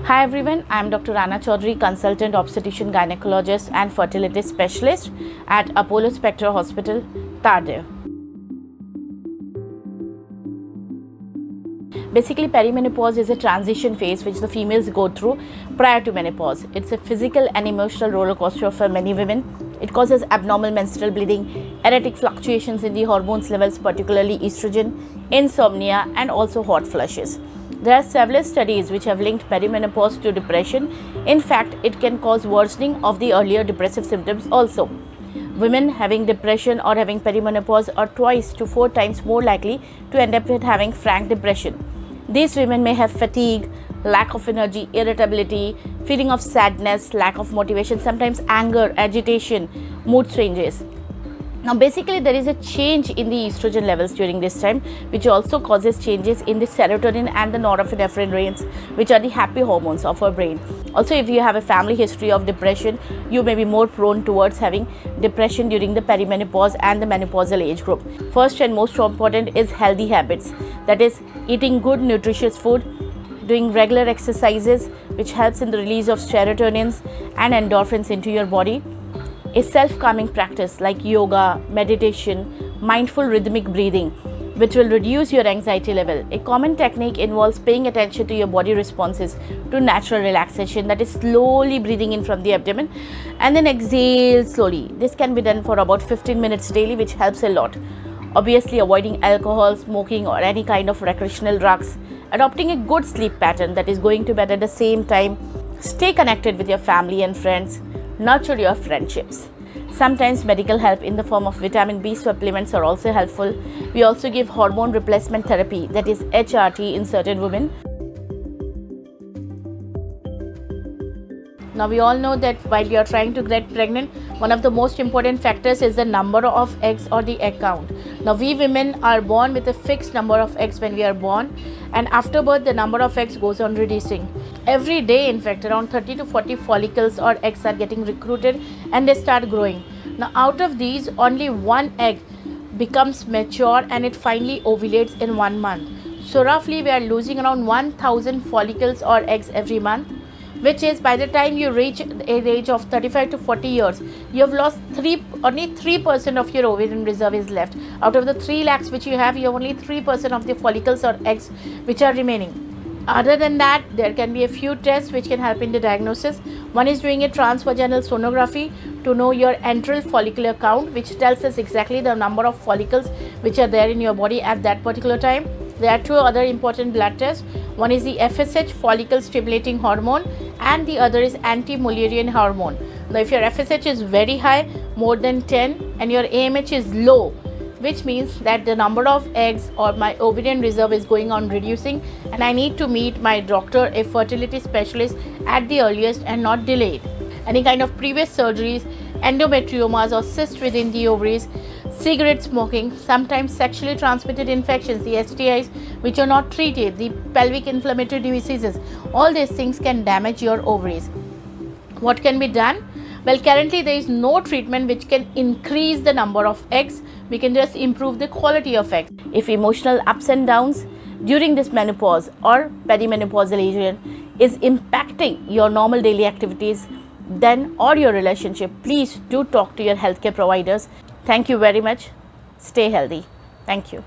Hi everyone, I am Dr. Rana Chaudhary, Consultant Obstetrician Gynecologist and Fertility Specialist at Apollo Spectra Hospital, Tardeo. Basically, perimenopause is a transition phase which the females go through prior to menopause. It's a physical and emotional roller coaster for many women. It causes abnormal menstrual bleeding, erratic fluctuations in the hormones levels, particularly estrogen, insomnia, and also hot flushes. There are several studies which have linked perimenopause to depression. In fact, it can cause worsening of the earlier depressive symptoms also. Women having depression or having perimenopause are twice to 4 times more likely to end up with having frank depression. These women may have fatigue, lack of energy, irritability, feeling of sadness, lack of motivation, sometimes anger, agitation, mood changes. Now basically there is a change in the estrogen levels during this time, which also causes changes in the serotonin and the norepinephrine range, which are the happy hormones of our brain. Also, if you have a family history of depression, you may be more prone towards having depression during the perimenopause and the menopausal age group. First and most important is healthy habits, that is eating good nutritious food, doing regular exercises which helps in the release of serotonins and endorphins into your body. A self-calming practice like yoga, meditation, mindful rhythmic breathing, which will reduce your anxiety level. A common technique involves paying attention to your body responses to natural relaxation, that is slowly breathing in from the abdomen and then exhale slowly. This can be done for about 15 minutes daily, which helps a lot. Obviously, avoiding alcohol, smoking or any kind of recreational drugs. Adopting a good sleep pattern, that is going to bed at the same time. Stay connected with your family and friends. Nurture your friendships. Sometimes medical help in the form of vitamin B supplements are also helpful. We also give hormone replacement therapy, that is HRT, in certain women. Now we all know that while you are trying to get pregnant, one of the most important factors is the number of eggs or the egg count. Now we women are born with a fixed number of eggs when we are born, and after birth the number of eggs goes on reducing. Every day, in fact, around 30 to 40 follicles or eggs are getting recruited and they start growing. Now out of these, only one egg becomes mature and it finally ovulates in 1 month. So roughly we are losing around 1000 follicles or eggs every month, which is by the time you reach the age of 35 to 40 years, you have lost only 3% of your ovarian reserve is left. Out of the 3 lakhs which you have only 3% of the follicles or eggs which are remaining. Other than that, there can be a few tests which can help in the diagnosis. One is doing a transvaginal sonography to know your antral follicular count, which tells us exactly the number of follicles which are there in your body at that particular time. There are 2 other important blood tests. One is the FSH, follicle stimulating hormone, and the other is anti-Mullerian hormone. Now if your FSH is very high, more than 10, and your AMH is low, which means that the number of eggs or my ovarian reserve is going on reducing, and I need to meet my doctor, a fertility specialist, at the earliest and not delayed. Any kind of previous surgeries, endometriomas or cysts within the ovaries, cigarette smoking, sometimes sexually transmitted infections, the STIs which are not treated, the pelvic inflammatory diseases, all these things can damage your ovaries. What can be done? Well, currently there is no treatment which can increase the number of eggs. We can just improve the quality of eggs. If emotional ups and downs during this menopause or perimenopausal age is impacting your normal daily activities, then or your relationship, please do talk to your healthcare providers. Thank you very much. Stay healthy. Thank you.